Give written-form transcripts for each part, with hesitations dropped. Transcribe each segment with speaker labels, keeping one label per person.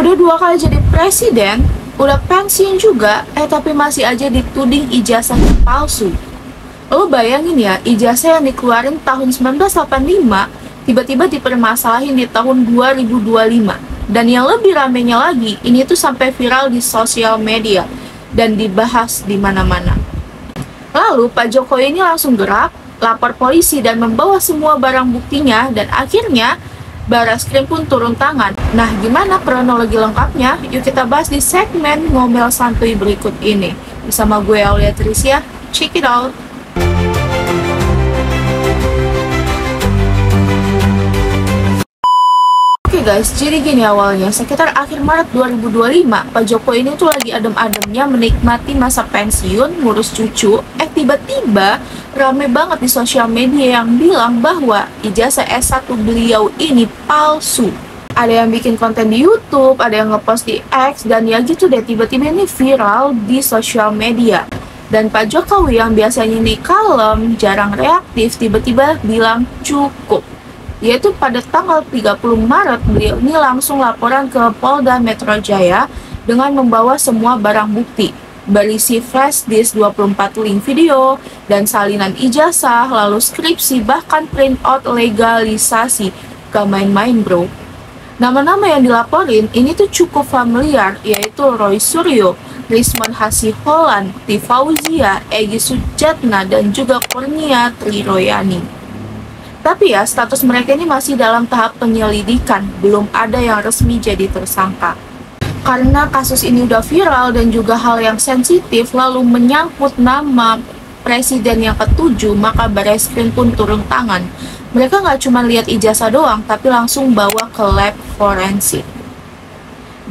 Speaker 1: Udah 2 kali jadi presiden, udah pensiun juga, tapi masih aja dituding ijazahnya palsu. Lo bayangin ya, ijazah yang dikeluarin tahun 1985 tiba-tiba dipermasalahin di tahun 2025. Dan yang lebih ramenya lagi, ini tuh sampai viral di sosial media dan dibahas di mana-mana. Lalu Pak Jokowi ini langsung gerak, lapor polisi dan membawa semua barang buktinya, dan akhirnya Barreskrim pun turun tangan. Nah, gimana kronologi lengkapnya? Yuk kita bahas di segmen Ngomel Santuy berikut ini. Bersama gue Aulia Tricia, check it out! Oke guys, jadi gini awalnya, sekitar akhir Maret 2025, Pak Jokowi ini tuh lagi adem-ademnya menikmati masa pensiun, ngurus cucu. Tiba-tiba rame banget di sosial media yang bilang bahwa ijazah S1 beliau ini palsu. Ada yang bikin konten di YouTube, ada yang ngepost di X, dan ya gitu deh, tiba-tiba ini viral di sosial media. Dan Pak Jokowi yang biasanya ini kalem, jarang reaktif, tiba-tiba bilang cukup. Yaitu pada tanggal 30 Maret, beliau ini langsung laporan ke Polda Metro Jaya dengan membawa semua barang bukti, berisi flash disk 24 link video, dan salinan ijazah, lalu skripsi, bahkan printout legalisasi. Gak main-main bro. Nama-nama yang dilaporin ini tuh cukup familiar, yaitu Roy Suryo, Rismon Hasiholan, Tifauzia, Egy Sujatna, dan juga Kurnia Triroyani. Tapi ya, status mereka ini masih dalam tahap penyelidikan, belum ada yang resmi jadi tersangka. Karena kasus ini udah viral dan juga hal yang sensitif, lalu menyangkut nama presiden yang ke-7, maka Barreskrim pun turun tangan. Mereka nggak cuma lihat ijazah doang, tapi langsung bawa ke lab forensik.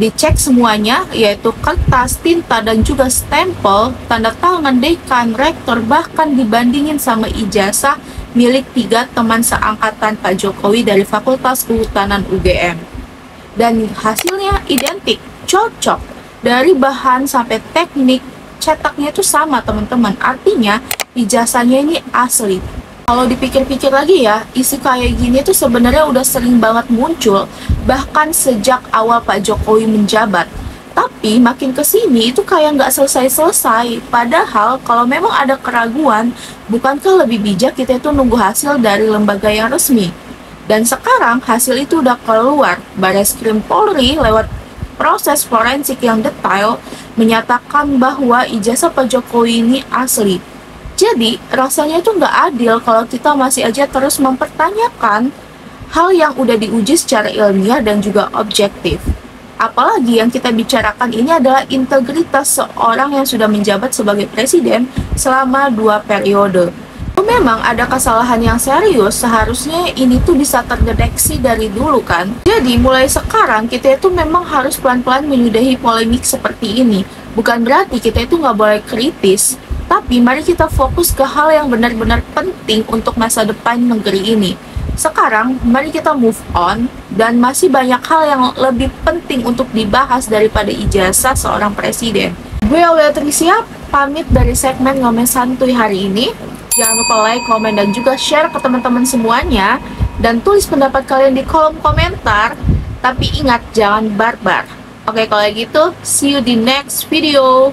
Speaker 1: Dicek semuanya, yaitu kertas, tinta, dan juga stempel, tanda tangan dekan, rektor, bahkan dibandingin sama ijazah milik 3 teman seangkatan Pak Jokowi dari Fakultas Kehutanan UGM. Dan hasilnya identik, cocok. Dari bahan sampai teknik, cetaknya itu sama teman-teman. Artinya, ijazahnya ini asli. Kalau dipikir-pikir lagi ya, isi kayak gini tuh sebenarnya udah sering banget muncul, bahkan sejak awal Pak Jokowi menjabat. Tapi makin kesini itu kayak nggak selesai-selesai. Padahal kalau memang ada keraguan, bukankah lebih bijak kita itu nunggu hasil dari lembaga yang resmi? Dan sekarang hasil itu udah keluar. Barreskrim Polri lewat proses forensik yang detail menyatakan bahwa ijazah Pak Jokowi ini asli. Jadi rasanya itu nggak adil kalau kita masih aja terus mempertanyakan hal yang udah diuji secara ilmiah dan juga objektif. Apalagi yang kita bicarakan ini adalah integritas seorang yang sudah menjabat sebagai presiden selama 2 periode. Memang ada kesalahan yang serius, seharusnya ini tuh bisa terdeteksi dari dulu kan. Jadi mulai sekarang kita itu memang harus pelan-pelan menyudahi polemik seperti ini. Bukan berarti kita itu nggak boleh kritis, tapi mari kita fokus ke hal yang benar-benar penting untuk masa depan negeri ini. Sekarang, mari kita move on, dan masih banyak hal yang lebih penting untuk dibahas daripada ijazah seorang presiden. Gue Aulia Tricia, pamit dari segmen Ngomel Santuy hari ini. Jangan lupa like, komen, dan juga share ke teman-teman semuanya. Dan tulis pendapat kalian di kolom komentar. Tapi ingat, jangan barbar. Oke, kalau gitu, see you di next video.